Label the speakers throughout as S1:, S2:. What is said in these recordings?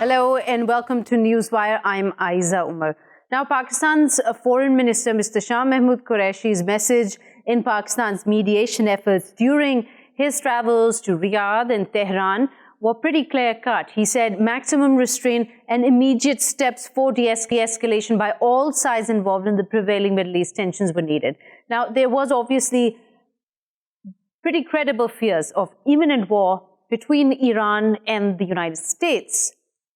S1: Hello and welcome to Newswire. I'm Ayza Omar. Now, Pakistan's Foreign Minister, Mr. Shah Mahmood Qureshi's message in Pakistan's mediation efforts during his travels to Riyadh and Tehran were pretty clear-cut. He said maximum restraint and immediate steps for de-escalation by all sides involved in the prevailing Middle East tensions were needed. Now, there was obviously pretty credible fears of imminent war between Iran and the United States,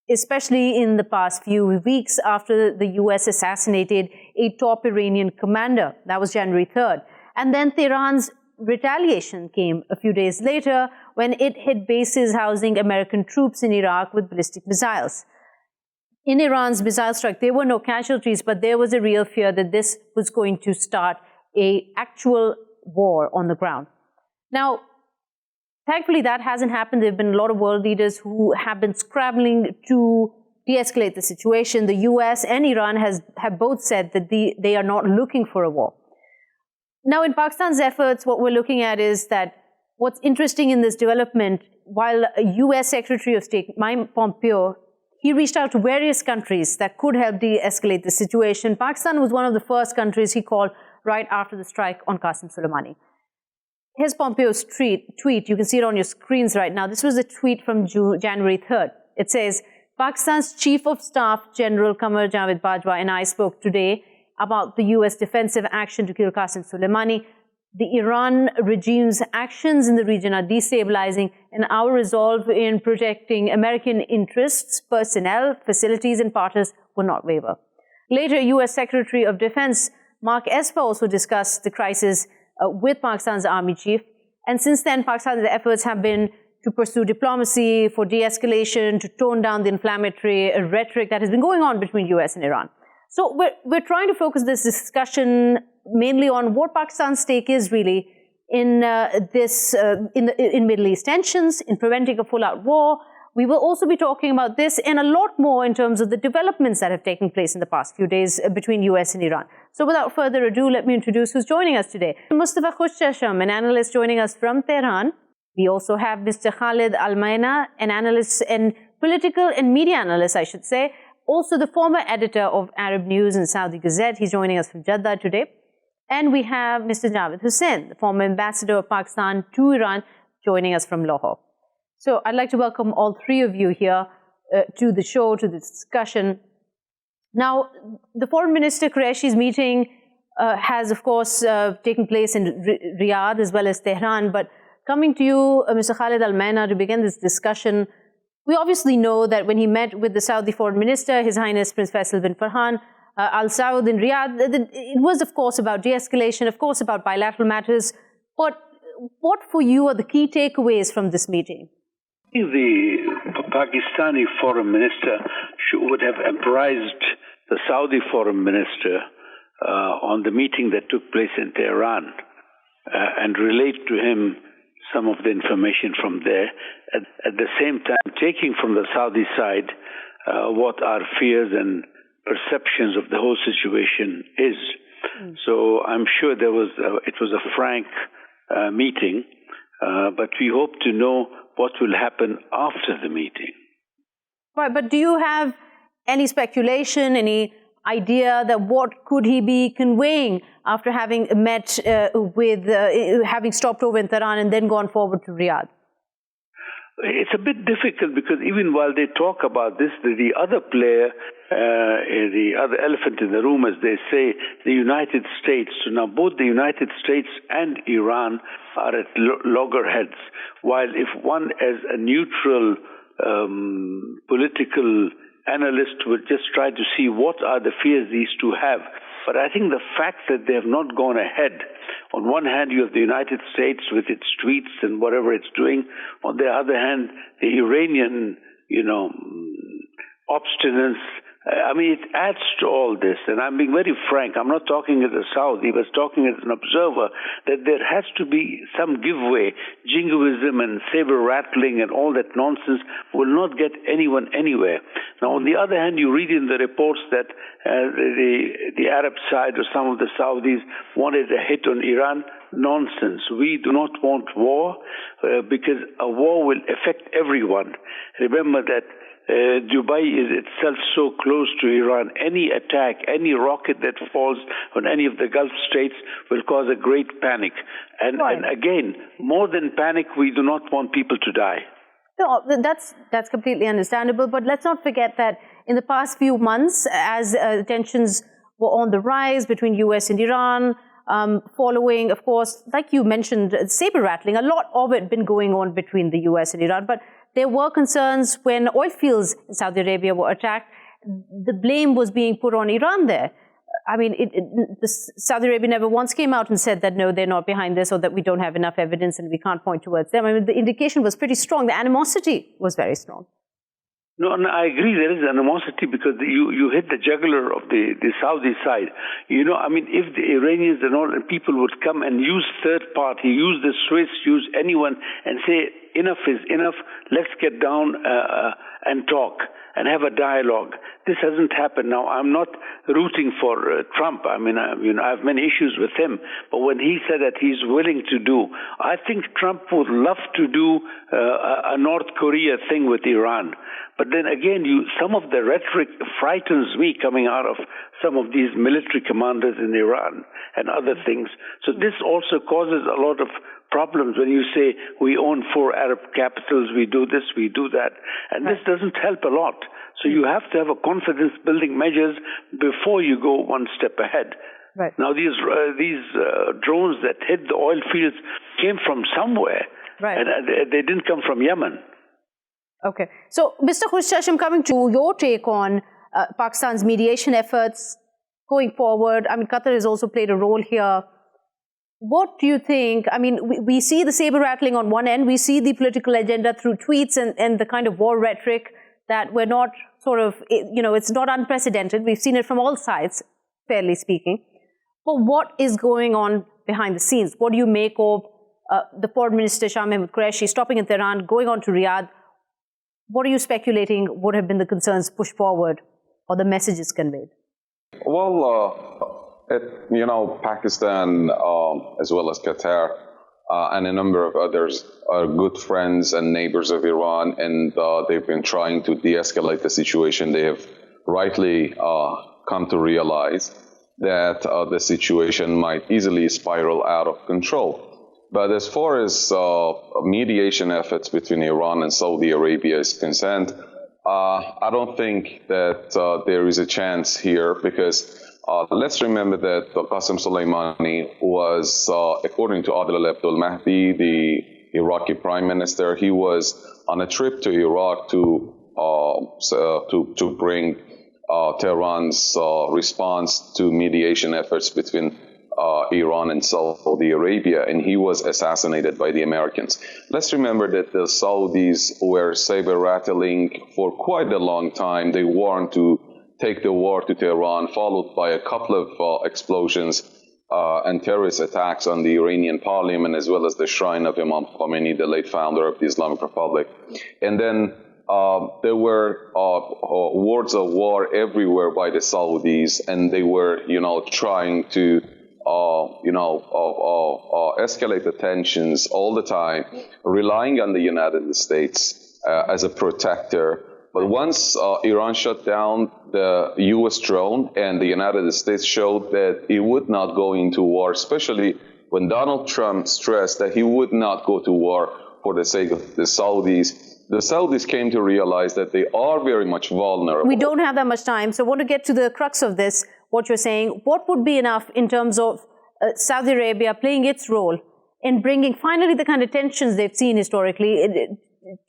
S1: especially in the past few weeks after the US assassinated a top Iranian commander. That was January 3rd. And then Tehran's retaliation came a few days later when it hit bases housing American troops in Iraq with ballistic missiles. In Iran's missile strike, there were no casualties, but there was a real fear that this was going to start an actual war on the ground. Now, thankfully, that hasn't happened. There have been a lot of world leaders who have been scrambling to de-escalate the situation. The US and Iran have both said that they are not looking for a war. Now, in Pakistan's efforts, what we're looking at is that what's interesting in this development, while US Secretary of State Mike Pompeo, he reached out to various countries that could help de-escalate the situation. Pakistan was one of the first countries he called right after the strike on Qasem Soleimani. Here's Pompeo's tweet. You can see it on your screens right now. This was a tweet from January 3rd. It says, Pakistan's Chief of Staff General Qamar Javid Bajwa and I spoke today about the US defensive action to kill Qasem Soleimani. The Iran regime's actions in the region are destabilizing, and our resolve in protecting American interests, personnel, facilities, and partners will not waver. Later, US Secretary of Defense Mark Esper also discussed the crisis with Pakistan's army chief. And since then, Pakistan's efforts have been to pursue diplomacy for de-escalation, to tone down the inflammatory rhetoric that has been going on between US and Iran. So we're trying to focus this discussion mainly on what Pakistan's stake is really in in Middle East tensions, in preventing a full-out war. We will also be talking about this and a lot more in terms of the developments that have taken place in the past few days between US and Iran. So without further ado, let me introduce who's joining us today. Mostafa Khoshcheshm, an analyst joining us from Tehran. We also have Mr. Khaled Almaeena, an analyst and political and media analyst, I should say. Also the former editor of Arab News and Saudi Gazette. He's joining us from Jeddah today. And we have Mr. Javid Husain, the former ambassador of Pakistan to Iran, joining us from Lahore. So I'd like to welcome all three of you here to the show, to the discussion. Now, the Foreign Minister Qureshi's meeting has, of course, taken place in Riyadh as well as Tehran. But coming to you, Mr. Khaled Almaeena, to begin this discussion, we obviously know that when he met with the Saudi Foreign Minister, His Highness Prince Faisal bin Farhan Al Saud in Riyadh, it was, of course, about de-escalation, of course, about bilateral matters. But what for you are the key takeaways from this meeting?
S2: The Pakistani foreign minister would have apprised the Saudi foreign minister on the meeting that took place in Tehran and relate to him some of the information from there. At the same time, taking from the Saudi side what our fears and perceptions of the whole situation is. So I'm sure it was a frank meeting, but we hope to know what will happen after the meeting.
S1: Right, but do you have any speculation, any idea that what could he be conveying after having met having stopped over in Tehran and then gone forward to Riyadh?
S2: It's a bit difficult because even while they talk about this, the other player, the other elephant in the room, as they say, the United States. So now both the United States and Iran are at loggerheads. While if one as a neutral political analyst would just try to see what are the fears these two have. But I think the fact that they have not gone ahead, on one hand you have the United States with its tweets and whatever it's doing, on the other hand the Iranian, obstinance. I mean, it adds to all this, and I'm being very frank. I'm not talking as a Saudi, but talking as an observer, that there has to be some giveaway. Jingoism and saber rattling and all that nonsense will not get anyone anywhere. Now, on the other hand, you read in the reports that the Arab side or some of the Saudis wanted a hit on Iran. Nonsense. We do not want war because a war will affect everyone. Remember that Dubai is itself so close to Iran. Any attack, any rocket that falls on any of the Gulf states will cause a great panic. And again, more than panic, we do not want people to die.
S1: No, that's completely understandable. But let's not forget that in the past few months, as tensions were on the rise between US and Iran, following, of course, like you mentioned, saber rattling, a lot of it been going on between the US and Iran. But there were concerns when oil fields in Saudi Arabia were attacked. The blame was being put on Iran there. I mean, Saudi Arabia never once came out and said that, no, they're not behind this, or that we don't have enough evidence and we can't point towards them. I mean, the indication was pretty strong. The animosity was very strong.
S2: No, I agree. There is animosity because you hit the jugular of the Saudi side. You know, I mean, if the Iranians and all people would come and use third party, use the Swiss, use anyone, and say enough is enough. Let's get down and talk and have a dialogue. This hasn't happened. Now, I'm not rooting for Trump. I mean, I have many issues with him. But when he said that he's willing to do, I think Trump would love to do a North Korea thing with Iran. But then again, some of the rhetoric frightens me coming out of some of these military commanders in Iran and other things. So this also causes a lot of problems when you say we own 4 Arab capitals, we do this, we do that. And this doesn't help a lot. So you have to have a confidence-building measures before you go one step ahead.
S1: Right.
S2: Now, these drones that hit the oil fields came from somewhere.
S1: Right.
S2: And they didn't come from Yemen.
S1: Okay. So, Mr. Khoshcheshm, coming to your take on Pakistan's mediation efforts going forward, I mean, Qatar has also played a role here. What do you think? I mean, we see the saber rattling on one end, we see the political agenda through tweets and the kind of war rhetoric that we're not sort of, you know, it's not unprecedented. We've seen it from all sides, fairly speaking. But what is going on behind the scenes? What do you make of the Foreign Minister Shah Mahmood Qureshi stopping in Tehran, going on to Riyadh? What are you speculating would have been the concerns pushed forward or the messages conveyed?
S3: Well, Pakistan as well as Qatar and a number of others are good friends and neighbors of Iran, and they've been trying to de-escalate the situation. They have rightly come to realize that the situation might easily spiral out of control. But as far as mediation efforts between Iran and Saudi Arabia is concerned, I don't think that there is a chance here because let's remember that Qasem Soleimani was, according to Adel Abdul Mahdi, the Iraqi prime minister, he was on a trip to Iraq to bring Tehran's response to mediation efforts between Iran and Saudi Arabia, and he was assassinated by the Americans. Let's remember that the Saudis were saber-rattling for quite a long time. They warned to take the war to Tehran, followed by a couple of explosions and terrorist attacks on the Iranian parliament, as well as the shrine of Imam Khomeini, the late founder of the Islamic Republic. And then there were words of war everywhere by the Saudis, and they were, trying to escalate the tensions all the time, relying on the United States as a protector. But once Iran shut down the U.S. drone and the United States showed that it would not go into war, especially when Donald Trump stressed that he would not go to war for the sake of the Saudis came to realize that they are very much vulnerable.
S1: We don't have that much time, so I want to get to the crux of this, what you're saying. What would be enough in terms of Saudi Arabia playing its role in bringing finally the kind of tensions they've seen historically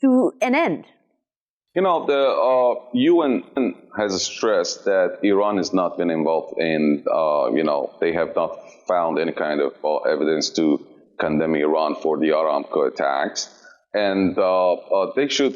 S1: to an end?
S3: The UN has stressed that Iran has not been involved in, they have not found any kind of evidence to condemn Iran for the Aramco attacks. And they should,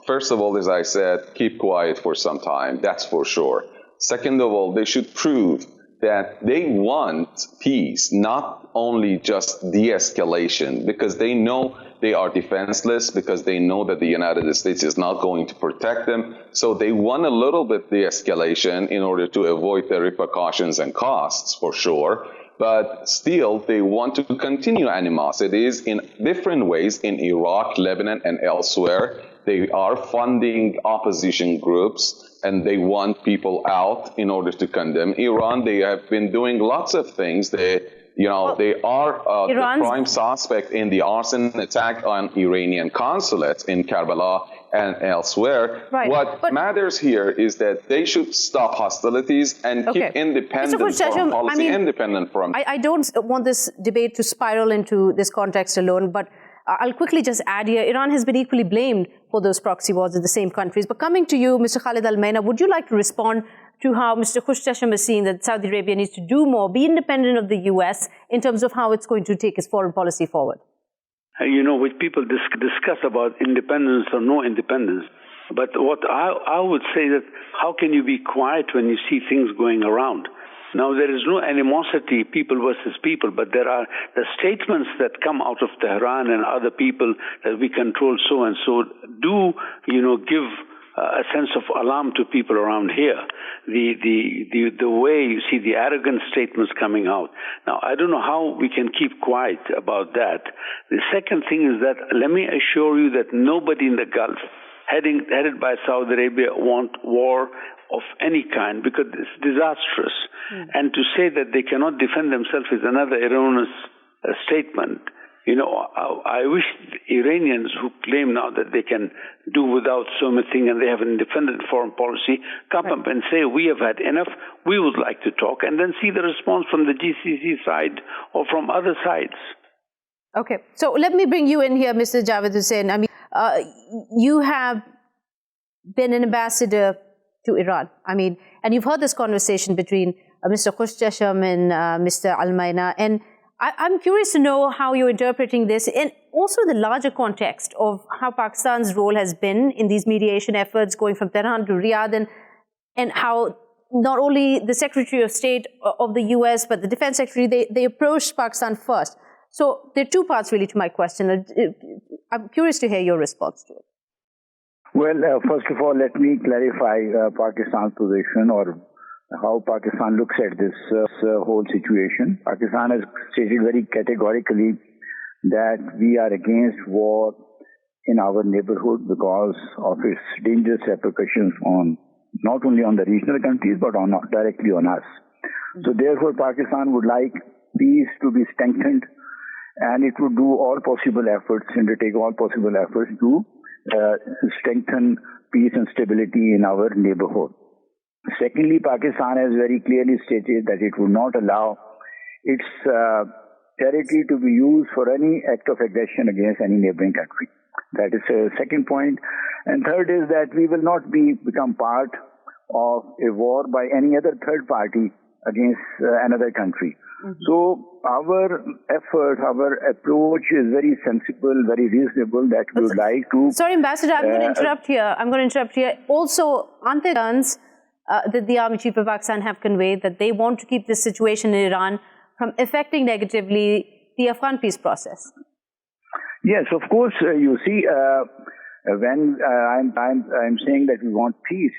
S3: first of all, as I said, keep quiet for some time. That's for sure. Second of all, they should prove that they want peace, not only just de-escalation, because they know they are defenseless, because they know that the United States is not going to protect them. So they want a little bit de-escalation in order to avoid the repercussions and costs, for sure. But still, they want to continue animosities in different ways in Iraq, Lebanon, and elsewhere. They are funding opposition groups, and they want people out in order to condemn Iran. They have been doing lots of things. They are the prime suspect in the arson attack on Iranian consulates in Karbala and elsewhere.
S1: Right.
S3: What matters here is that they should stop hostilities and keep independent foreign policy, independent from...
S1: I don't want this debate to spiral into this context alone, but I'll quickly just add here, Iran has been equally blamed for those proxy wars in the same countries. But coming to you, Mr. Khaled Almaeena, would you like to respond to how Mr. Khoshcheshm is seeing that Saudi Arabia needs to do more, be independent of the US in terms of how it's going to take its foreign policy forward?
S2: When people discuss about independence or no independence, but what I would say that how can you be quiet when you see things going around? Now, there is no animosity, people versus people, but there are the statements that come out of Tehran and other people that we control so and so do, give a sense of alarm to people around here. The way you see the arrogant statements coming out. Now, I don't know how we can keep quiet about that. The second thing is that let me assure you that nobody in the Gulf headed by Saudi Arabia want war of any kind, because it's disastrous. And to say that they cannot defend themselves is another erroneous statement. I wish Iranians who claim now that they can do without so much thing and they have an independent foreign policy come up and say, we have had enough, we would like to talk, and then see the response from the GCC side or from other sides.
S1: Okay, so let me bring you in here, Mr. Javid Husain. You have been an ambassador to Iran. And you've heard this conversation between Mr. Khoshcheshm and Mr. Almaeena. And I'm curious to know how you're interpreting this, and also the larger context of how Pakistan's role has been in these mediation efforts going from Tehran to Riyadh, and how not only the Secretary of State of the US, but the Defense Secretary, they approached Pakistan first. So there are two parts really to my question. I'm curious to hear your response to it.
S4: Well, first of all, let me clarify Pakistan's position, or how Pakistan looks at this whole situation. Pakistan has stated very categorically that we are against war in our neighborhood because of its dangerous repercussions on not only on the regional countries but directly on us. So therefore, Pakistan would like peace to be strengthened, and it would do all possible efforts, undertake all possible efforts to strengthen peace and stability in our neighborhood. Secondly, Pakistan has very clearly stated that it would not allow its territory to be used for any act of aggression against any neighboring country. That is the second point. And third is that we will not become part of a war by any other third party against another country. So our effort, our approach is very sensible, very reasonable, that we would like to...
S1: Sorry, Ambassador, I'm going to interrupt here. Also, aren't there concerns that the Army Chief of Pakistan have conveyed that they want to keep this situation in Iran from affecting negatively the Afghan peace process?
S4: Yes, of course. You see, when I'm saying that we want peace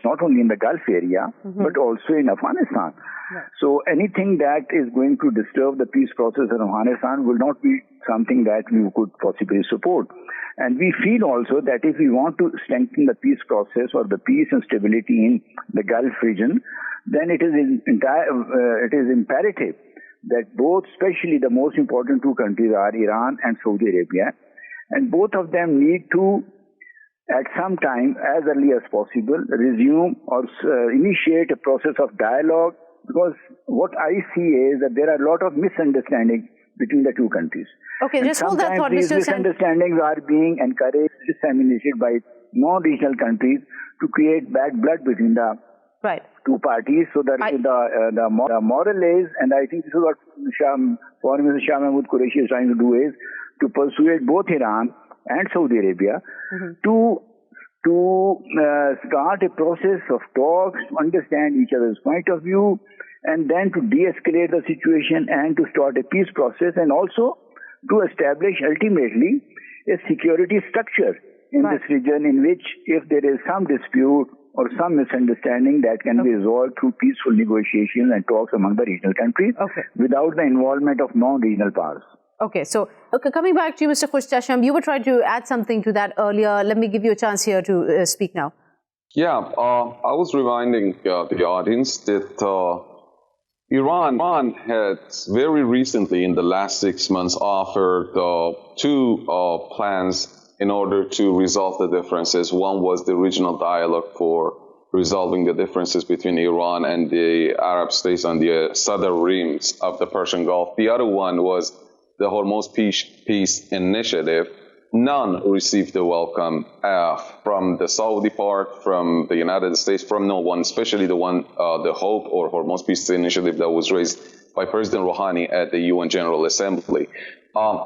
S4: not only in the Gulf area, but also in Afghanistan. Right. So anything that is going to disturb the peace process in Afghanistan will not be something that we could possibly support. And we feel also that if we want to strengthen the peace process or the peace and stability in the Gulf region, then it is imperative that both, especially the most important two countries are Iran and Saudi Arabia, and both of them need to, at some time, as early as possible, resume or initiate a process of dialogue, because what I see is that there are a lot of misunderstandings between the two countries.
S1: Okay, just hold that thought,
S4: Mr. These misunderstandings are being encouraged, disseminated by non-regional countries to create bad blood between the two parties. So that the moral is, and I think this is what Foreign Minister Shah Mahmood Qureshi is trying to do, is to persuade both Iran and Saudi Arabia to start a process of talks, understand each other's point of view, and then to de-escalate the situation and to start a peace process, and also to establish ultimately a security structure in this region, in which if there is some dispute or some misunderstanding, that can be resolved through peaceful negotiations and talks among the regional countries without the involvement of non-regional powers.
S1: Okay, so coming back to you, Mr. Khoshcheshm, you were trying to add something to that earlier. Let me give you a chance here to speak now.
S3: Yeah, I was reminding the audience that Iran had very recently, in the last 6 months, offered two plans in order to resolve the differences. One was the regional dialogue for resolving the differences between Iran and the Arab states on the southern rims of the Persian Gulf. The other one was the Hormuz Peace Initiative. None received the welcome from the Saudi part, from the United States, from no one, especially the one, the HOPE or Hormuz Peace Initiative that was raised by President Rouhani at the UN General Assembly.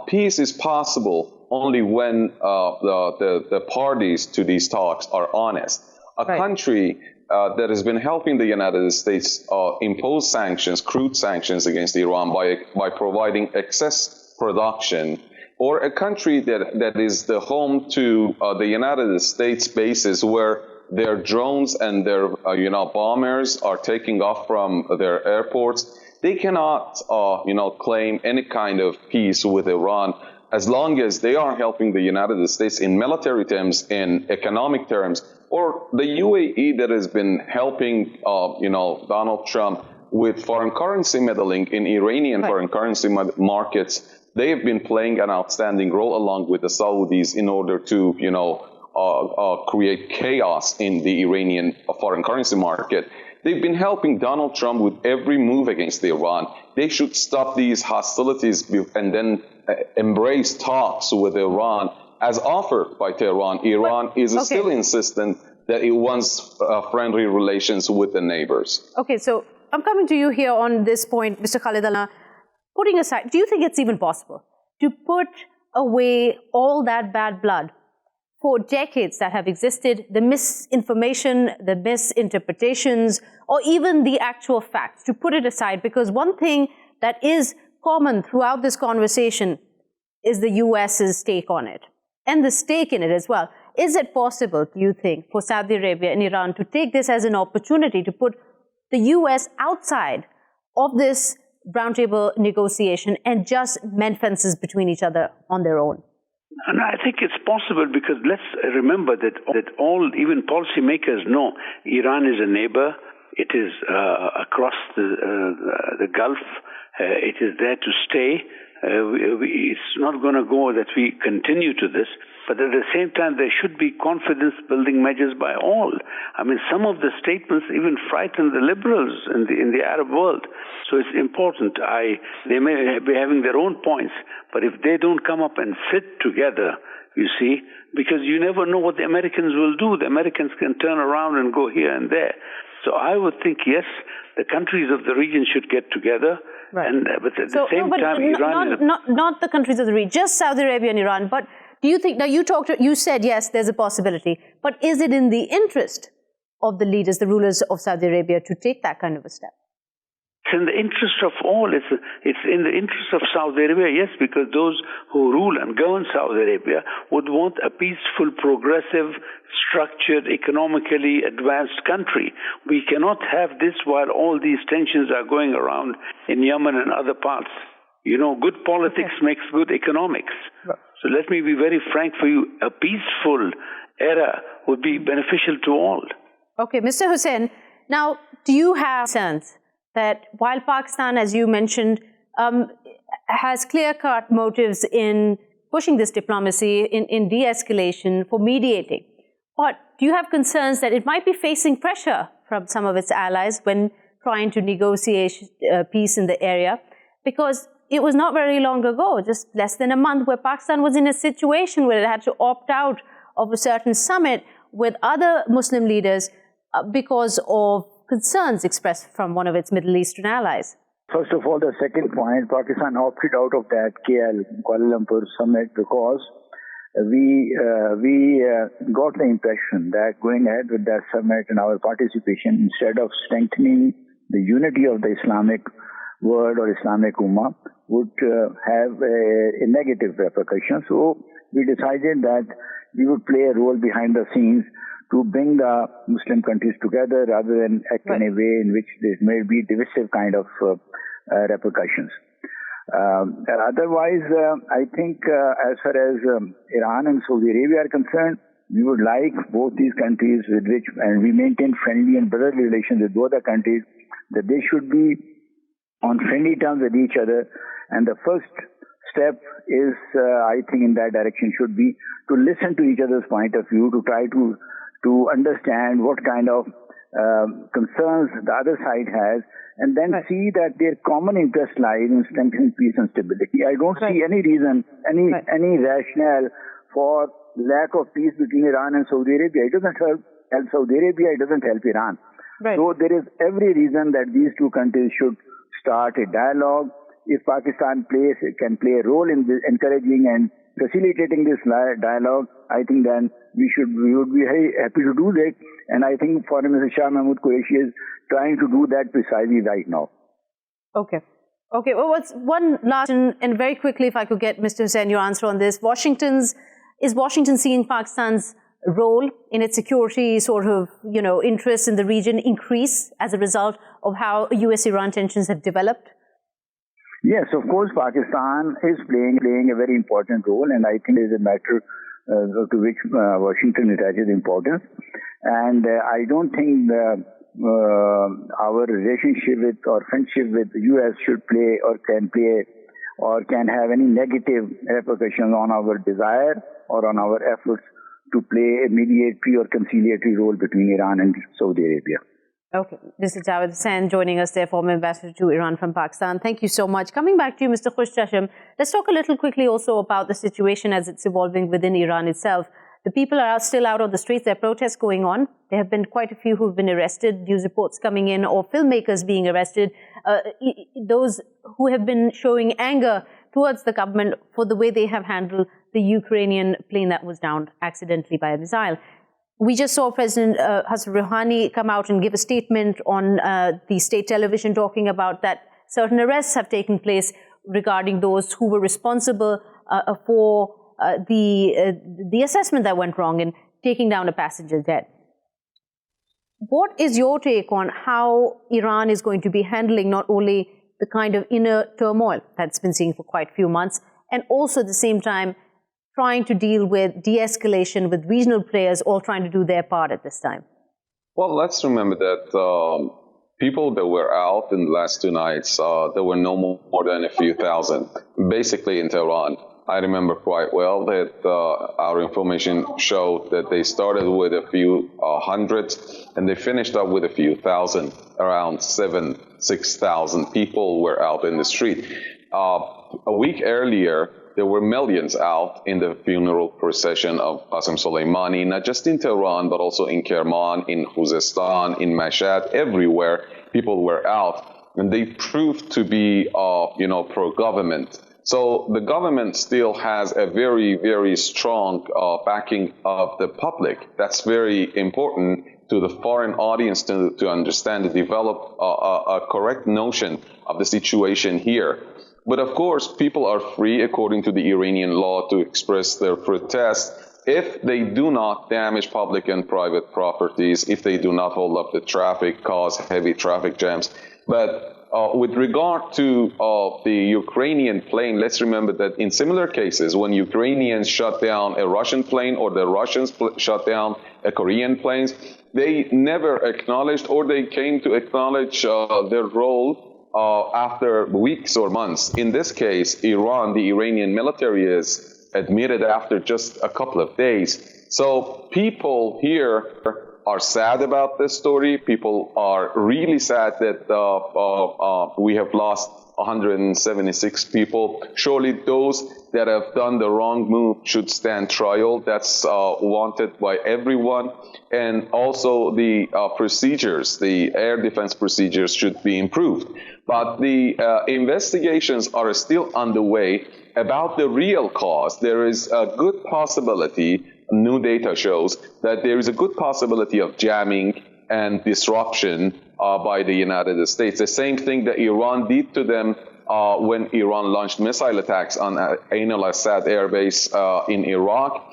S3: Peace is possible only when the parties to these talks are honest. A country that has been helping the United States impose sanctions, crude sanctions against Iran by providing excess production, or a country that is the home to the United States bases where their drones and their bombers are taking off from their airports, they cannot claim any kind of peace with Iran as long as they are helping the United States in military terms, in economic terms, or the UAE that has been helping Donald Trump with foreign currency meddling in Iranian foreign currency markets. They have been playing an outstanding role along with the Saudis in order to, create chaos in the Iranian foreign currency market. They've been helping Donald Trump with every move against Iran. They should stop these hostilities and then embrace talks with Iran as offered by Tehran. Iran is still insistent that it wants friendly relations with the neighbors.
S1: Okay, so I'm coming to you here on this point, Mr. Khaled. Putting aside, do you think it's even possible to put away all that bad blood for decades that have existed, the misinformation, the misinterpretations, or even the actual facts, to put it aside? Because one thing that is common throughout this conversation is the US's take on it, and the stake in it as well. Is it possible, do you think, for Saudi Arabia and Iran to take this as an opportunity to put the US outside of this roundtable negotiation and just mend fences between each other on their own?
S2: And I think it's possible because let's remember that all, even policymakers know Iran is a neighbor. It is across the Gulf. It is there to stay. It's not going to go that we continue to this. But at the same time, there should be confidence-building measures by all. I mean, some of the statements even frighten the liberals in the Arab world. So it's important. They may be having their own points, but if they don't come up and sit together, you see, because you never know what the Americans will do. The Americans can turn around and go here and there. So I would think, yes, the countries of the region should get together.
S1: Right.
S2: But at the same time, Iran
S1: not the countries of the region, just Saudi Arabia and Iran. But do you think, now you said, yes, there's a possibility, but is it in the interest of the leaders, the rulers of Saudi Arabia to take that kind of a step?
S2: It's in the interest of all. It's in the interest of Saudi Arabia, yes, because those who rule and govern Saudi Arabia would want a peaceful, progressive, structured, economically advanced country. We cannot have this while all these tensions are going around in Yemen and other parts. You know, good politics makes good economics. Right. So let me be very frank for you. A peaceful era would be beneficial to all.
S1: Okay, Mr. Husain, now, do you have a sense that while Pakistan, as you mentioned, has clear-cut motives in pushing this diplomacy, in de-escalation, for mediating, but do you have concerns that it might be facing pressure from some of its allies when trying to negotiate peace in the area? Because it was not very long ago, just less than a month, where Pakistan was in a situation where it had to opt out of a certain summit with other Muslim leaders because of concerns expressed from one of its Middle Eastern allies.
S4: First of all, the second point, Pakistan opted out of that Kuala Lumpur summit because we got the impression that going ahead with that summit and our participation, instead of strengthening the unity of the Islamic world or Islamic Ummah, would have a negative repercussion. So we decided that we would play a role behind the scenes to bring the Muslim countries together rather than act in a way in which there may be divisive kind of repercussions. Otherwise, I think as far as Iran and Saudi Arabia are concerned, we would like both these countries with which, and we maintain friendly and brotherly relations with both the countries, that they should be on friendly terms with each other. And the first step is, I think, in that direction should be to listen to each other's point of view, to try to understand what kind of concerns the other side has, and then see that their common interest lies in strengthening peace and stability. I don't see any reason, any rationale for lack of peace between Iran and Saudi Arabia. It doesn't help Saudi Arabia, it doesn't help Iran. So there is every reason that these two countries should start a dialogue. If Pakistan can play a role in this, encouraging and facilitating this dialogue, I think then we would be very happy to do that. And I think Foreign Minister Shah Mahmood Qureshi is trying to do that precisely right now.
S1: Okay. Well, what's one last, and very quickly, if I could get Mr. Husain your answer on this. Is Washington seeing Pakistan's role in its security sort of, interests in the region increase as a result of how US-Iran tensions have developed?
S4: Yes, of course, Pakistan is playing a very important role, and I think it is a matter to which Washington attaches importance. And I don't think our relationship with or friendship with the U.S. should play or can have any negative repercussions on our desire or on our efforts to play a mediatory or conciliatory role between Iran and Saudi Arabia.
S1: Okay. This is Javid Husain joining us there, former ambassador to Iran from Pakistan. Thank you so much. Coming back to you, Mr. Khoshcheshm, let's talk a little quickly also about the situation as it's evolving within Iran itself. The people are still out on the streets. There are protests going on. There have been quite a few who have been arrested, news reports coming in, or filmmakers being arrested. Those who have been showing anger towards the government for the way they have handled the Ukrainian plane that was downed accidentally by a missile. We just saw President Hassan Rouhani come out and give a statement on the state television talking about that certain arrests have taken place regarding those who were responsible for the assessment that went wrong in taking down a passenger jet. What is your take on how Iran is going to be handling not only the kind of inner turmoil that's been seeing for quite a few months, and also at the same time trying to deal with de-escalation with regional players all trying to do their part at this time?
S3: Well, let's remember that people that were out in the last 2 nights, there were no more than a few thousand, basically in Tehran. I remember quite well that our information showed that they started with a few hundreds and they finished up with a few thousand. Around 6,000 people were out in the street. A week earlier, there were millions out in the funeral procession of Qasem Soleimani, not just in Tehran, but also in Kerman, in Khuzestan, in Mashhad, everywhere people were out. And they proved to be, pro-government. So the government still has a very, very strong backing of the public. That's very important to the foreign audience to understand and develop a correct notion of the situation here. But of course, people are free, according to the Iranian law, to express their protest if they do not damage public and private properties, if they do not hold up the traffic, cause heavy traffic jams. But with regard to the Ukrainian plane, let's remember that in similar cases, when Ukrainians shut down a Russian plane or the Russians shut down a Korean plane, they never acknowledged, or they came to acknowledge their role after weeks or months. In this case, Iran, the Iranian military, is admitted after just a couple of days. So people here are sad about this story. People are really sad that we have lost 176 people. Surely those that have done the wrong move should stand trial. That's wanted by everyone. And also the procedures, the air defense procedures, should be improved. But the investigations are still underway about the real cause. There is a good possibility, new data shows, that there is a good possibility of jamming and disruption by the United States. The same thing that Iran did to them when Iran launched missile attacks on Ain al-Assad air base in Iraq.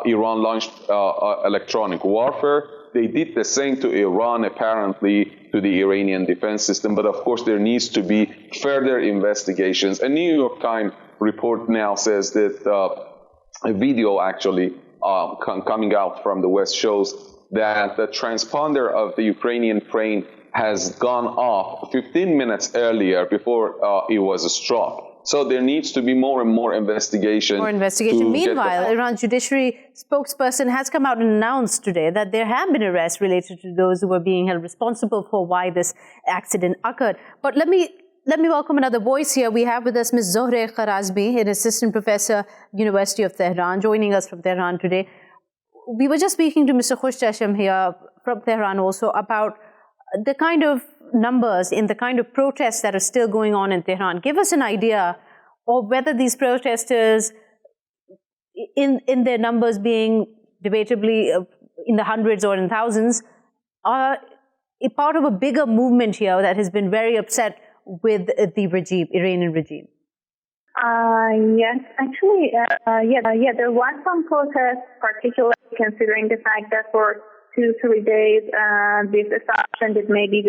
S3: Iran launched electronic warfare. They did the same to Iran, apparently, to the Iranian defense system. But of course, there needs to be further investigations. A New York Times report now says that a video actually coming out from the West shows that the transponder of the Ukrainian plane has gone off 15 minutes earlier before it was struck. So there needs to be more and more investigation.
S1: More investigation. Meanwhile, Iran's judiciary spokesperson has come out and announced today that there have been arrests related to those who were being held responsible for why this accident occurred. But let me welcome another voice here. We have with us Ms. Zohreh Kharazmi, an assistant professor, University of Tehran, joining us from Tehran today. We were just speaking to Mr. Khoshcheshm here from Tehran also about the kind of numbers in the kind of protests that are still going on in Tehran. Give us an idea of whether these protesters, in their numbers being debatably in the hundreds or in thousands, are a part of a bigger movement here that has been very upset with the regime, Iranian regime.
S5: Yes, actually, there was some protest, particularly considering the fact that for 2-3 days, this assumption that maybe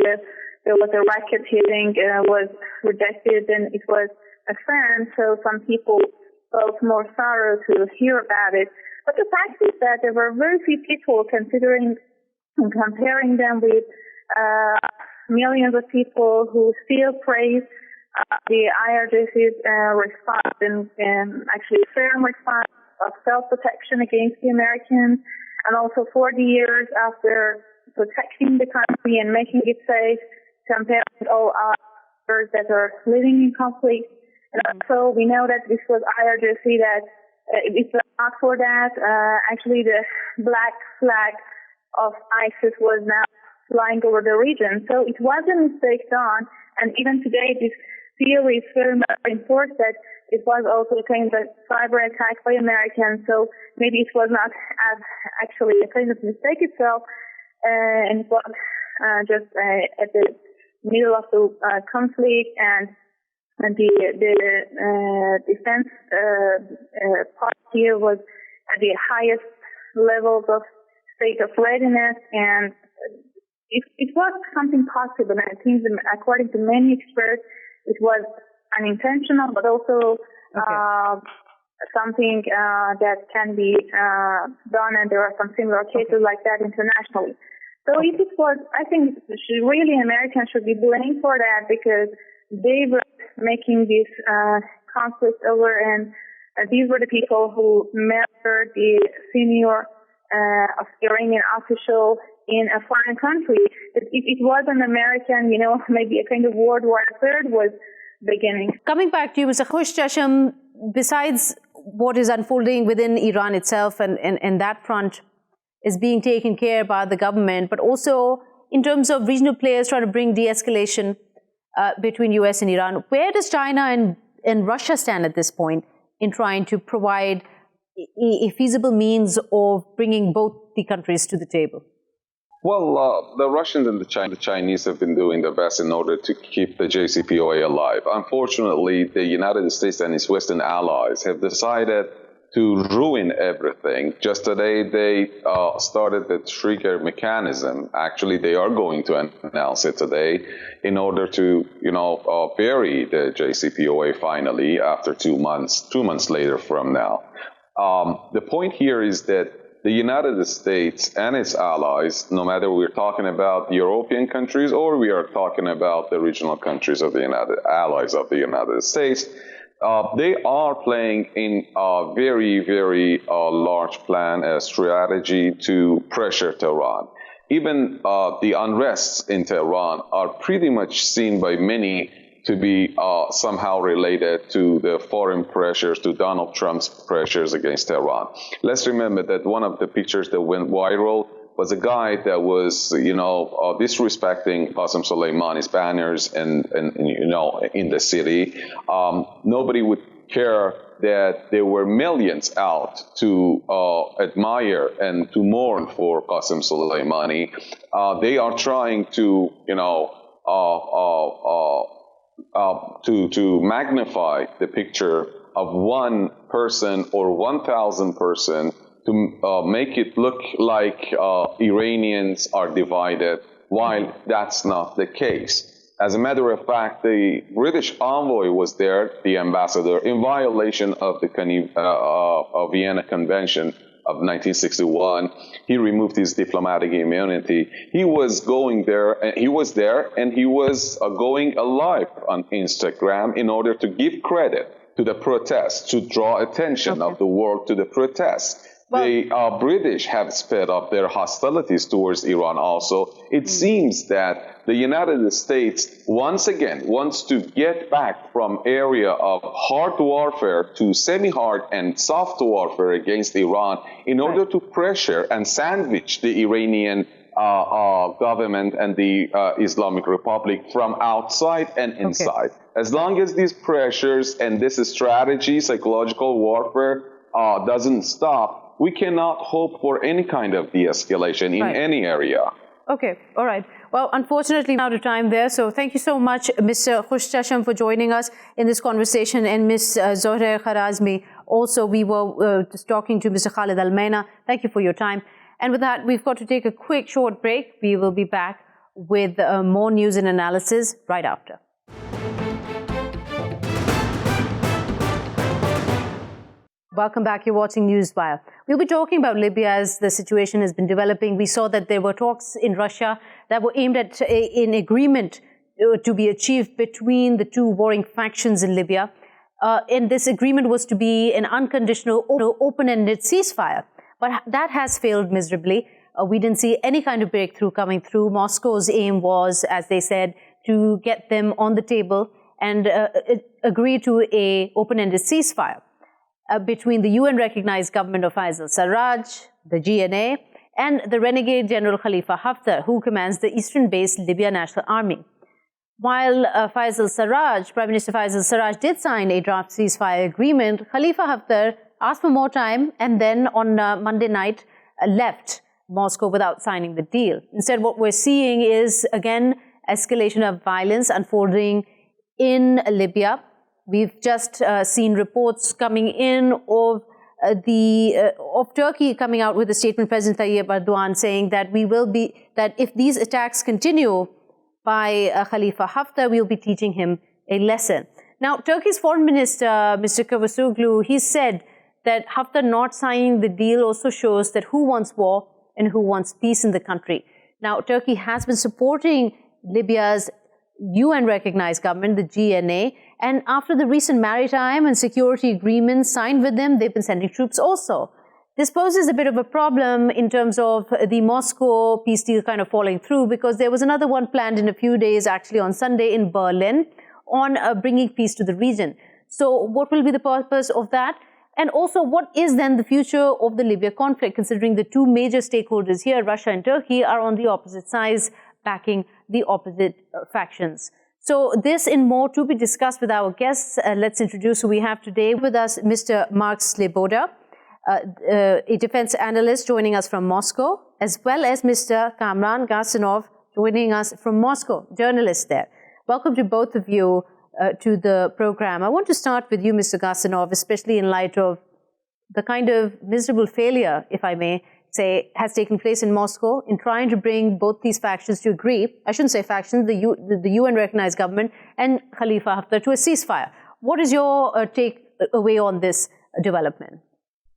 S5: there was a rocket hitting was rejected and it was affirmed. So some people felt more sorrow to hear about it. But the fact is that there were very few people considering and comparing them with millions of people who still praise the IRGC's response and actually firm response of self-protection against the Americans, and also 40 years after protecting the country and making it safe compared with all others that are living in conflict. And so we know that this was IRGC that if not for that, actually the black flag of ISIS was now flying over the region. So it was a mistake done, and even today this theory is very much reinforced that it was also a kind of cyber attack by Americans. So maybe it was not as actually a kind of mistake itself, and it was just at the middle of the conflict, and the defense part here was at the highest levels of state of readiness, and it was something possible. And I think according to many experts, it was unintentional, but also something that can be done, and there are some similar cases like that internationally. So if it was, I think really Americans should be blamed for that, because they were making this conflict over, and these were the people who murdered the senior Iranian official in a foreign country. If it was an American, maybe a kind of World War III was beginning.
S1: Coming back to you, Mr. Khoshcheshm, besides what is unfolding within Iran itself, and that front is being taken care by the government, but also in terms of regional players trying to bring de-escalation between US and Iran, where does China and Russia stand at this point in trying to provide a feasible means of bringing both the countries to the table?
S3: Well, the Russians and the Chinese have been doing their best in order to keep the JCPOA alive. Unfortunately, the United States and its Western allies have decided to ruin everything. Just today, they started the trigger mechanism. Actually, they are going to announce it today in order to, bury the JCPOA finally after 2 months, 2 months later from now. The point here is that the United States and its allies, no matter we're talking about European countries or we are talking about the regional countries of the allies of the United States, they are playing in a very, very large plan, a strategy to pressure Tehran. Even the unrests in Tehran are pretty much seen by many to be somehow related to the foreign pressures, to Donald Trump's pressures against Tehran. Let's remember that one of the pictures that went viral was a guy that was, disrespecting Qasem Soleimani's banners and in the city. Nobody would care that there were millions out to admire and to mourn for Qasem Soleimani. They are trying to, to magnify the picture of one person or 1,000 person to make it look like Iranians are divided while that's not the case. As a matter of fact, the British envoy was there, the ambassador, in violation of the Vienna Convention of 1961. He removed his diplomatic immunity. He was going there, and he was going live on Instagram in order to give credit to the protests, to draw attention of the world to the protests. The British have sped up their hostilities towards Iran also. It seems that the United States once again wants to get back from area of hard warfare to semi-hard and soft warfare against Iran in order to pressure and sandwich the Iranian government and the Islamic Republic from outside and inside. As long as these pressures and this strategy, psychological warfare, doesn't stop, we cannot hope for any kind of de-escalation in any area.
S1: Okay, all right. Well, unfortunately, out of time there. So thank you so much, Mr. Khoshcheshm, for joining us in this conversation, and Ms. Zohreh Kharazmi. Also, we were just talking to Mr. Khaled Almaeena. Thank you for your time. And with that, we've got to take a quick short break. We will be back with more news and analysis right after. Welcome back. You're watching Newswire. We'll be talking about Libya as the situation has been developing. We saw that there were talks in Russia that were aimed at an agreement to be achieved between the two warring factions in Libya. And this agreement was to be an unconditional, open-ended ceasefire. But that has failed miserably. We didn't see any kind of breakthrough coming through. Moscow's aim was, as they said, to get them on the table and agree to an open-ended ceasefire between the UN-recognized government of Ayza Omar, the GNA, and the renegade General Khalifa Haftar, who commands the eastern-based Libya National Army. While Prime Minister Faisal Sarraj did sign a draft ceasefire agreement, Khalifa Haftar asked for more time and then on Monday night left Moscow without signing the deal. Instead, what we're seeing is, again, escalation of violence unfolding in Libya. We've just seen reports coming in of Turkey coming out with a statement, President Tayyip Erdogan, saying that that if these attacks continue by Khalifa Haftar, we'll be teaching him a lesson. Now, Turkey's Foreign Minister, Mr. Cavusoglu, he said that Haftar not signing the deal also shows that who wants war and who wants peace in the country. Now, Turkey has been supporting Libya's UN-recognized government, the GNA, and after the recent maritime and security agreements signed with them, they've been sending troops also. This poses a bit of a problem in terms of the Moscow peace deal kind of falling through, because there was another one planned in a few days, actually on Sunday in Berlin, on bringing peace to the region. So what will be the purpose of that? And also, what is then the future of the Libya conflict, considering the two major stakeholders here, Russia and Turkey, are on the opposite sides, backing the opposite factions. So this and more to be discussed with our guests. Let's introduce who we have today with us, Mr. Mark Sleboda, a defense analyst joining us from Moscow, as well as Mr. Kamran Gasanov joining us from Moscow, journalist there. Welcome to both of you to the program. I want to start with you, Mr. Gasanov, especially in light of the kind of miserable failure, if I may say, has taken place in Moscow in trying to bring both these factions to agree. I shouldn't say factions, the UN-recognized government and Khalifa Haftar to a ceasefire. What is your take away on this development?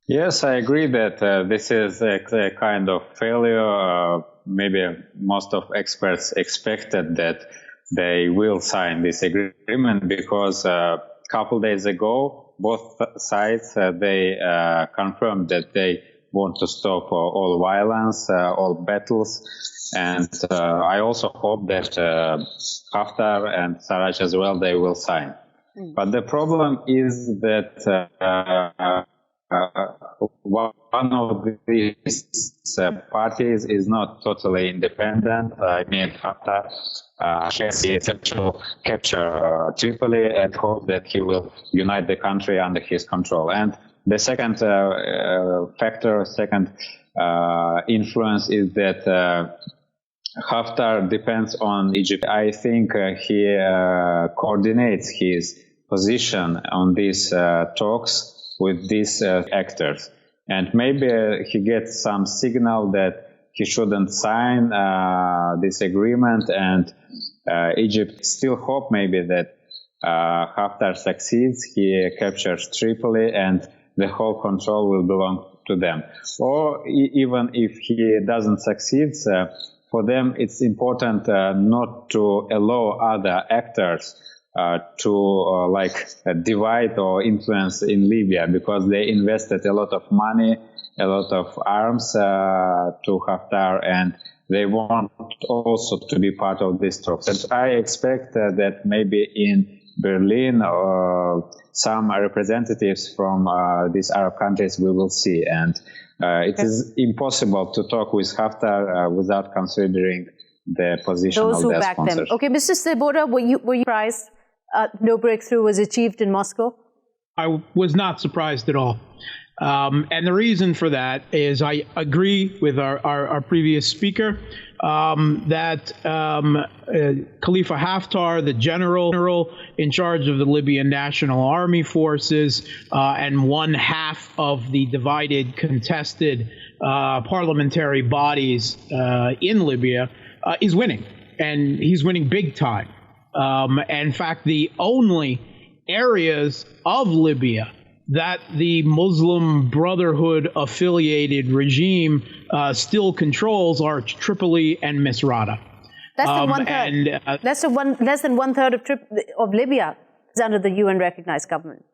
S6: Yes, I agree that this is a kind of failure. Maybe most of experts expected that they will sign this agreement because a couple days ago, both sides, they confirmed that they want to stop all violence, all battles. And I also hope that Haftar and Sarraj as well, they will sign. But the problem is that one of these parties is not totally independent. I mean, Haftar has the intention to capture Tripoli and hope that he will unite the country under his control. And the second second influence is that Haftar depends on Egypt. I think he coordinates his position on these talks with these actors. And maybe he gets some signal that he shouldn't sign this agreement, and Egypt still hope maybe that Haftar succeeds, he captures Tripoli, and the whole control will belong to them. Or even if he doesn't succeed, for them it's important not to allow other actors to divide or influence in Libya, because they invested a lot of money, a lot of arms to Haftar, and they want also to be part of this talks. And I expect that maybe in Berlin some representatives from these Arab countries we will see. And it is impossible to talk with Haftar without considering the position
S1: those
S6: of
S1: who
S6: their
S1: back them.
S6: sponsors.
S1: Okay, Mr. Sleboda, were you surprised no breakthrough was achieved in Moscow?
S7: I was not surprised at all. And the reason for that is I agree with our previous speaker that Khalifa Haftar, the general in charge of the Libyan National Army forces and one half of the divided, contested parliamentary bodies in Libya, is winning. And he's winning big time. In fact, the only areas of Libya that the Muslim Brotherhood affiliated regime still controls are Tripoli and Misrata.
S1: Less than one-third. Less than one-third of Libya is under the UN recognized government.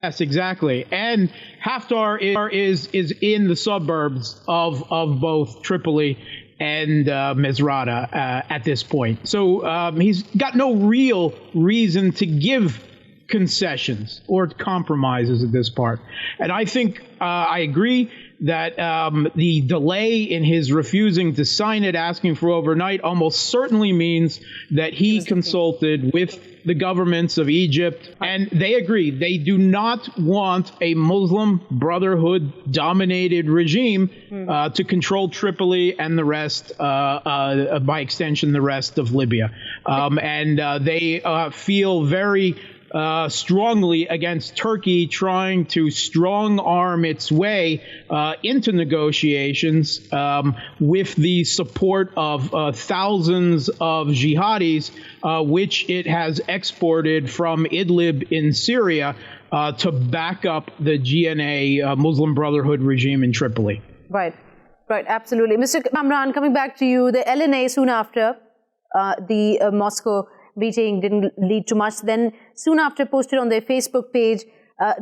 S7: Yes, exactly. And Haftar is in the suburbs of both Tripoli and Misrata at this point. So he's got no real reason to give concessions or compromises at this part. And I think I agree that the delay in his refusing to sign it, asking for overnight, almost certainly means that he consulted with the governments of Egypt, and they agree. They do not want a Muslim Brotherhood-dominated regime to control Tripoli and the rest, by extension, the rest of Libya. And they feel very strongly against Turkey trying to strong-arm its way into negotiations with the support of thousands of jihadis, which it has exported from Idlib in Syria to back up the GNA Muslim Brotherhood regime in Tripoli.
S1: Right, absolutely. Mr. Kamran, coming back to you, the LNA soon after the Moscow meeting didn't lead to much. Then soon after posted on their Facebook page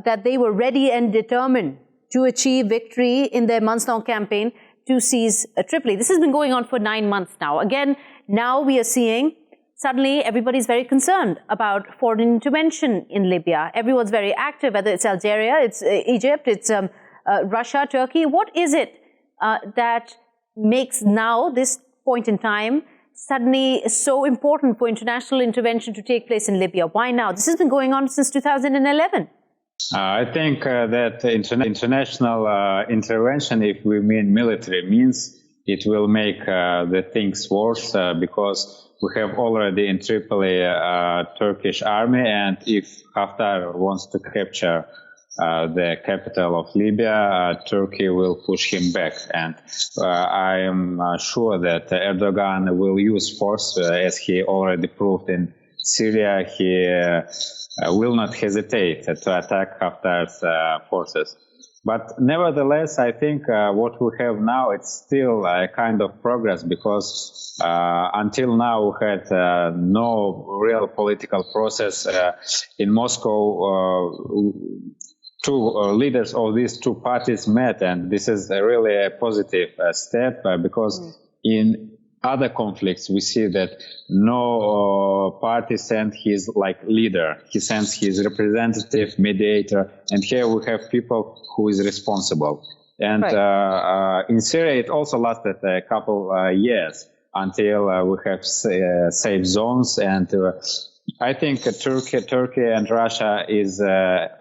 S1: that they were ready and determined to achieve victory in their months-long campaign to seize Tripoli. This has been going on for 9 months now. Again, now we are seeing suddenly everybody's very concerned about foreign intervention in Libya. Everyone's very active, whether it's Algeria, it's Egypt, it's Russia, Turkey. What is it that makes now, this point in time, suddenly so important for international intervention to take place in Libya? Why now? This has been going on since 2011.
S6: I think that international intervention, if we mean military means, it will make the things worse because we have already in Tripoli Turkish army, and if Haftar wants to capture the capital of Libya, Turkey will push him back. And I am sure that Erdogan will use force, as he already proved in Syria. He will not hesitate to attack Haftar's forces. But nevertheless, I think what we have now, it's still a kind of progress, because until now we had no real political process in Moscow. Two leaders of these two parties met, and this is really a positive step because in other conflicts we see that no party sends his leader. He sends his representative, mediator, and here we have people who is responsible. And in Syria it also lasted a couple years until we have safe zones, and I think Turkey and Russia is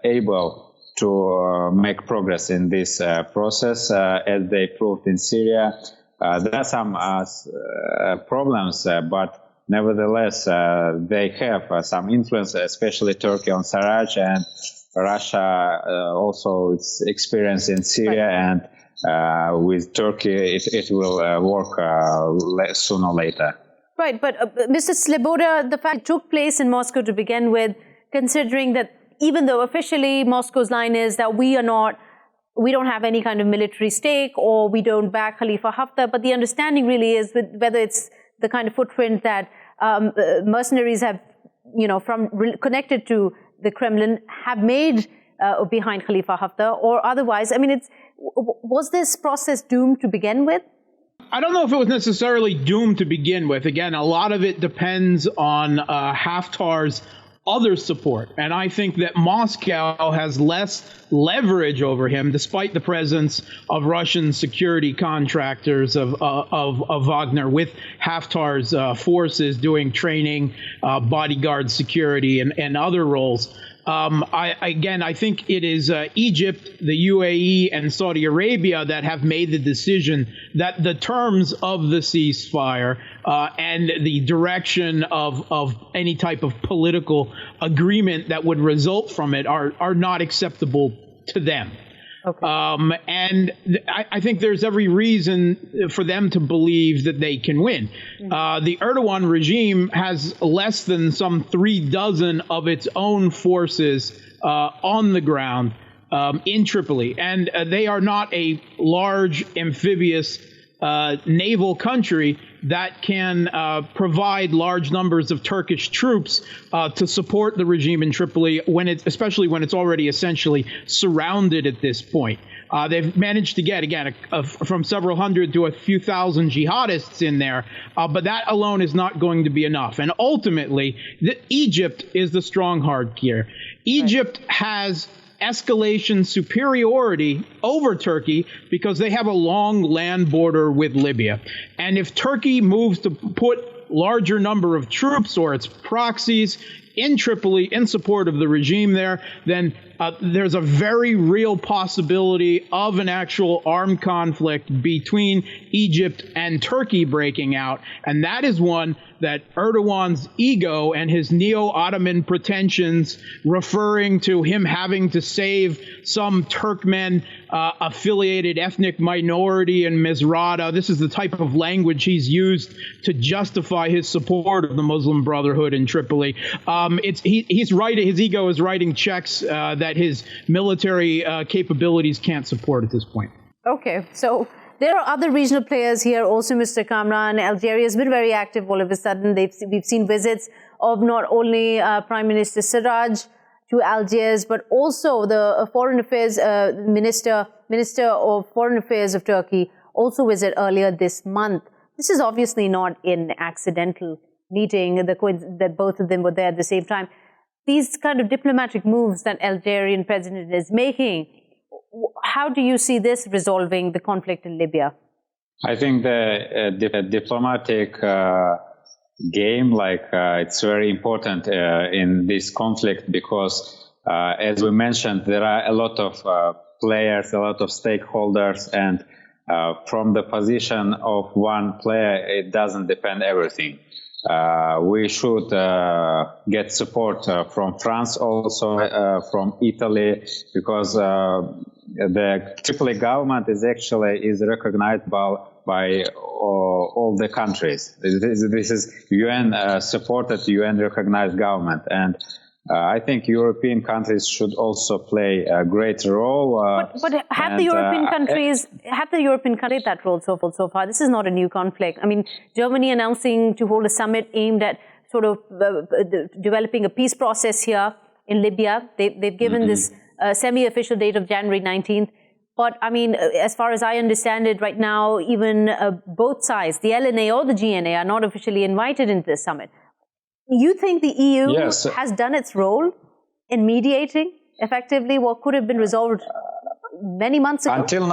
S6: able to make progress in this process, as they proved in Syria. There are some problems, but nevertheless, they have some influence, especially Turkey on Sarraj, and Russia also its experience in Syria, and with Turkey, it will work sooner or later.
S1: Right, but Mr. Sleboda, the fact it took place in Moscow to begin with, considering that even though officially Moscow's line is that we don't have any kind of military stake or we don't back Khalifa Haftar, but the understanding really is whether it's the kind of footprint that mercenaries have, connected to the Kremlin have made behind Khalifa Haftar or otherwise. I mean, was this process doomed to begin with?
S7: I don't know if it was necessarily doomed to begin with. Again, a lot of it depends on Haftar's other support. And I think that Moscow has less leverage over him, despite the presence of Russian security contractors of Wagner with Haftar's forces doing training, bodyguard security, and other roles. I think it is Egypt, the UAE, and Saudi Arabia that have made the decision that the terms of the ceasefire and the direction of any type of political agreement that would result from it are not acceptable to them. Okay. I think there's every reason for them to believe that they can win. The Erdogan regime has less than some 36 of its own forces on the ground in Tripoli, and they are not a large amphibious naval country that can provide large numbers of Turkish troops to support the regime in Tripoli, especially when it's already essentially surrounded at this point. They've managed to get, again, from several hundred to a few thousand jihadists in there, but that alone is not going to be enough. And ultimately, Egypt is the stronghold here. Egypt has escalation superiority over Turkey because they have a long land border with Libya. And if Turkey moves to put larger number of troops or its proxies in Tripoli in support of the regime there, then there's a very real possibility of an actual armed conflict between Egypt and Turkey breaking out. And that is one that Erdogan's ego and his neo-Ottoman pretensions, referring to him having to save some Turkmen affiliated ethnic minority in Misrata. This is the type of language he's used to justify his support of the Muslim Brotherhood in Tripoli. He's writing, his ego is writing checks that his military capabilities can't support at this point.
S1: Okay, so there are other regional players here also, Mr. Kamran. Algeria has been very active all of a sudden. We've seen visits of not only Prime Minister Siraj to Algiers, but also the Foreign Affairs Minister of Foreign Affairs of Turkey also visited earlier this month. This is obviously not an accidental meeting, that both of them were there at the same time. These kind of diplomatic moves that Algerian president is making, how do you see this resolving the conflict in Libya?
S6: I think the diplomatic game, it's very important in this conflict because, as we mentioned, there are a lot of players, a lot of stakeholders, and from the position of one player, it doesn't depend everything. We should get support from France, also from Italy, because the Tripoli government is recognized by all the countries. This is UN supported, UN recognized government, and I think European countries should also play a great role.
S1: But have the European countries played that role so far? This is not a new conflict. I mean, Germany announcing to hold a summit aimed at sort of developing a peace process here in Libya. They've given this semi-official date of January 19th. But I mean, as far as I understand it right now, even both sides, the LNA or the GNA, are not officially invited into this summit. You think the EU has done its role in mediating effectively what could have been resolved many months ago?
S6: Until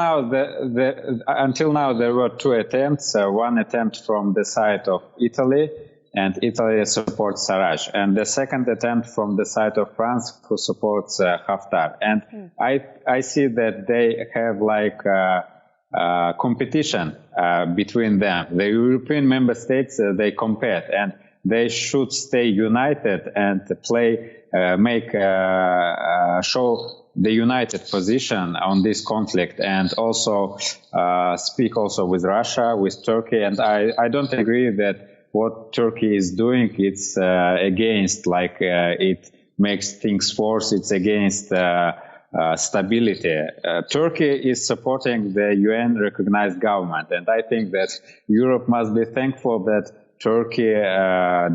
S6: now, there were two attempts. One attempt from the side of Italy, and Italy supports Sarraj, and the second attempt from the side of France, who supports Haftar. And I see that they have competition between them. The European member states, they compete, and they should stay united and play show the united position on this conflict, and also speak also with Russia, with Turkey. And I don't agree that what Turkey is doing, it's against, it makes things worse, it's against stability. Turkey is supporting the UN-recognized government, and I think that Europe must be thankful that Turkey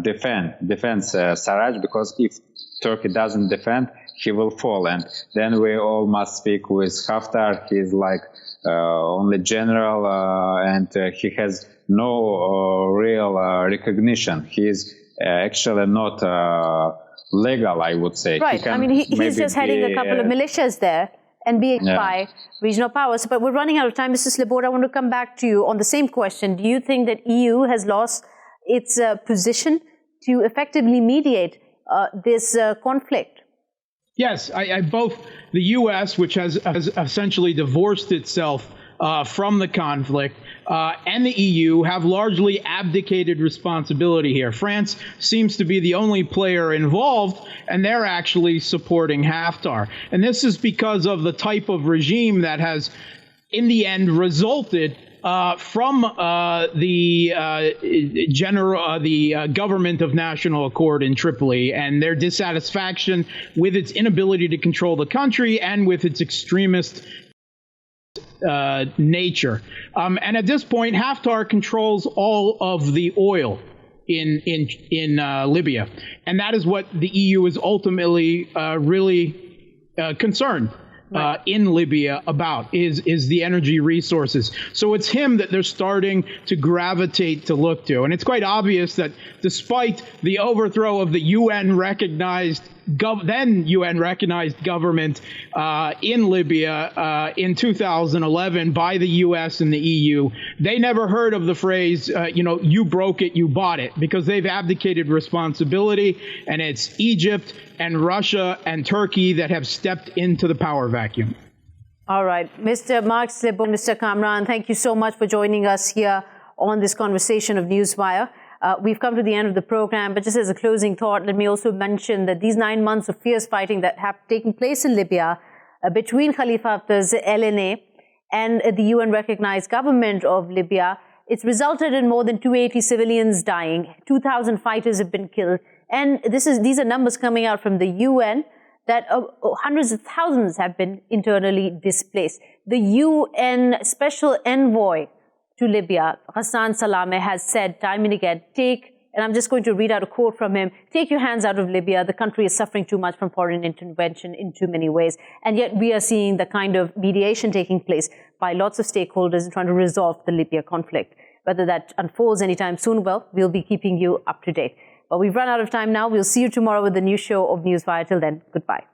S6: defends Sarraj, because if Turkey doesn't defend, he will fall, and then we all must speak with Haftar. He's only general, and he has no real recognition. He's actually not legal, I would say.
S1: Right. He's just heading a couple of militias there and being by regional powers. But we're running out of time. Mr. Sleboda, I want to come back to you on the same question. Do you think that EU has lost its position to effectively mediate this conflict?
S7: Yes, both the U.S., which has essentially divorced itself from the conflict, and the EU have largely abdicated responsibility here. France seems to be the only player involved, and they're actually supporting Haftar. And this is because of the type of regime that has, in the end, resulted from the government of national accord in Tripoli, and their dissatisfaction with its inability to control the country and with its extremist nature. And at this point, Haftar controls all of the oil in Libya, and that is what the EU is ultimately really concerned in Libya about, is the energy resources. So it's him that they're starting to gravitate to look to. And it's quite obvious that despite the overthrow of the UN-recognized then UN-recognized government in Libya in 2011 by the U.S. and the EU, they never heard of the phrase, you broke it, you bought it, because they've abdicated responsibility, and it's Egypt and Russia and Turkey that have stepped into the power vacuum.
S1: All right. Mr. Mark Sleboda, Mr. Kamran, thank you so much for joining us here on this conversation of Newswire. We've come to the end of the program, but just as a closing thought, let me also mention that these 9 months of fierce fighting that have taken place in Libya between Khalifa Haftar's LNA and the UN-recognized government of Libya, it's resulted in more than 280 civilians dying, 2,000 fighters have been killed, and these are numbers coming out from the UN, that hundreds of thousands have been internally displaced. The UN Special Envoy to Libya, Hassan Salameh, has said time and again, and I'm just going to read out a quote from him, take your hands out of Libya. The country is suffering too much from foreign intervention in too many ways. And yet we are seeing the kind of mediation taking place by lots of stakeholders in trying to resolve the Libya conflict. Whether that unfolds anytime soon, well, we'll be keeping you up to date. But we've run out of time now. We'll see you tomorrow with a new show of Newswire. Till then, goodbye.